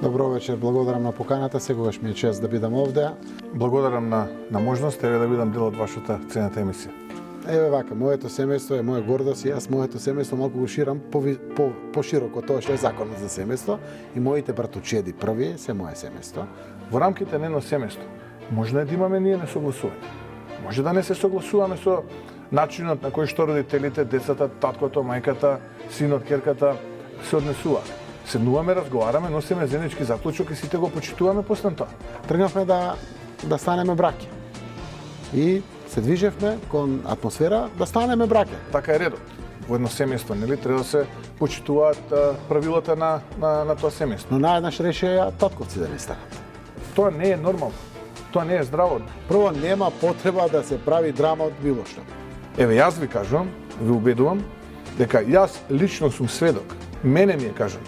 Добро вечер, благодарам на поканата, сегогаш ми е чест да бидам овде. Благодарам на можност еве да бидам дел од вашата ценета емисија. Еве вака, моето семејство е моја гордост и јас моето семејство малку го ширам пошироко тоа што е законот за семејство и моите братучеди први се мое семејство. Во рамките на едно семејство можно е да имаме ние несогласување. Може да не се согласуваме со начинот на кој што родителите, децата, таткото, мајката, синот, керката се однесуваат. Седнуваме, разговараме, носиме заеднички заклучок и сите го почитуваме после тоа. Тргнавме да станеме браќа. И се движевме кон атмосфера да станеме браќа. Така е редот. Во едно семејство, нели, треба да се почитуваат правилата на тоа семејство. Но наеднаш решеа татковци да не станат. Тоа не е нормално. Тоа не е здраво. Прво, нема потреба да се прави драма од било што. Еве, јас ви кажувам, ви убедувам, дека јас лично сум сведок. Мене ми е кажано.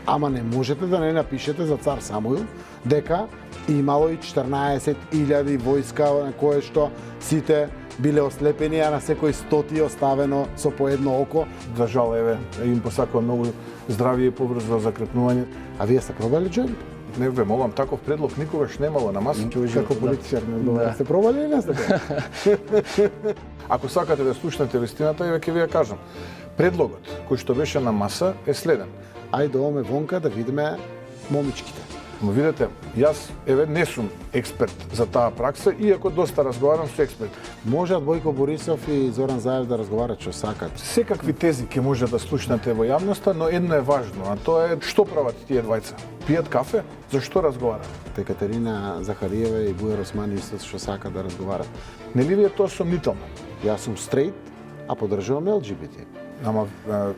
Ама не можете да не напишете за цар Самуил дека имало и 14.000 војска на кое што сите биле ослепени, а на секој 100 оставено со по едно око. За жал, еве, им посакувам многу здравие и побрзо закрепнување. А вие сте пробали джоинт? Не ве молам, таков предлог никогаш немало на маса. Како политичар не одговара. Сте пробали или не сте? Ако сакате да слушнете вистината, еве ќе ви ја кажам. Предлогот кој што беше на маса е следен. Ајде овоме вонка да видиме момичките. Но видете, јас еве не сум експерт за таа пракса, иако доста разговарам со експерти. Можат Бојко Борисов и Зоран Заев да разговарат што сакат. Секакви тези ќе може да слушнете во јавноста, но едно е важно, а тоа е што прават тие двајца. Пијат кафе? Зашто разговарат? Екатерина Захариева и Бујар Османи исто што сакат да разговарат. Нели ви е тоа сомнително? Јас сум стрейт, а поддржувам ЛГБТ. Ама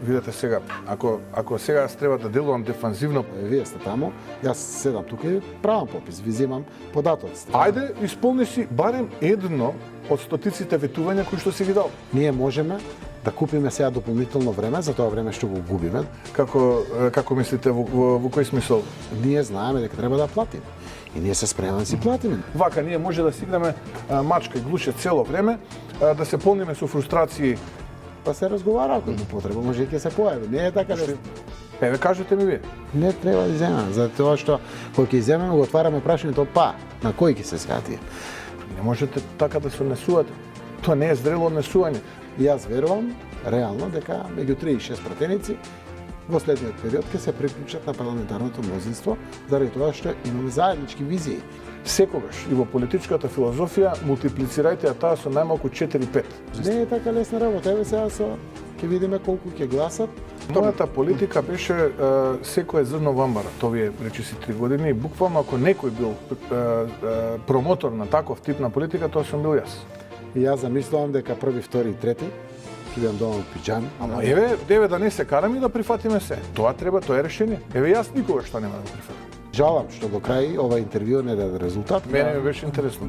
видете сега, ако сега јас треба да делувам дефанзивно, Вие сте таму, јас седам тука и правам попис, ви земам податоци. ајде исполни си барем едно од стотиците ветувања кои што си ги дал. Ние можеме да купиме сега дополнително време, за тоа време што го губиме. Како мислите, во кој смисол? Ние знаеме дека треба да платиме. И ние се спремаме да си платиме. Вака ние може да си играме мачка и глуше цело време, да се полниме со фрустрации. Па се разговара, ако има потреба, може и ќе се појави. Не е така што... Еве, кажете ми вие. Не треба да земеме, за тоа што кога ќе земеме го отвараме прашањето па, на кој ќе се скати. Не можете така да се однесувате. Тоа не е зрело однесување. И јас верувам, реално, дека меѓу 3 и 6 пратеници во следниот период ќе се приклучат на парламентарното мнозинство, заради тоа што имаме заеднички визии. Секогаш и во политичката филозофија мултиплицирајте таа со најмалку 4-5. Не е така лесна работа. Еве сега ќе видиме колку ќе гласат. Мојата политика беше секое зрно во амбара. Тоа ви е речиси 3 години и буквално ако некој бил промотор на таков тип на политика, тоа сум бил јас. И јас замислувам дека први, втори и трети ќе бидам дома во пиџами. Ама еве да не се караме и да прифатиме се. Тоа треба, тоа е решение. Еве јас никогаш тоа нема да го прифатам. Жалам што до крај ова интервју не даде резултат. Мене ми беше интересно.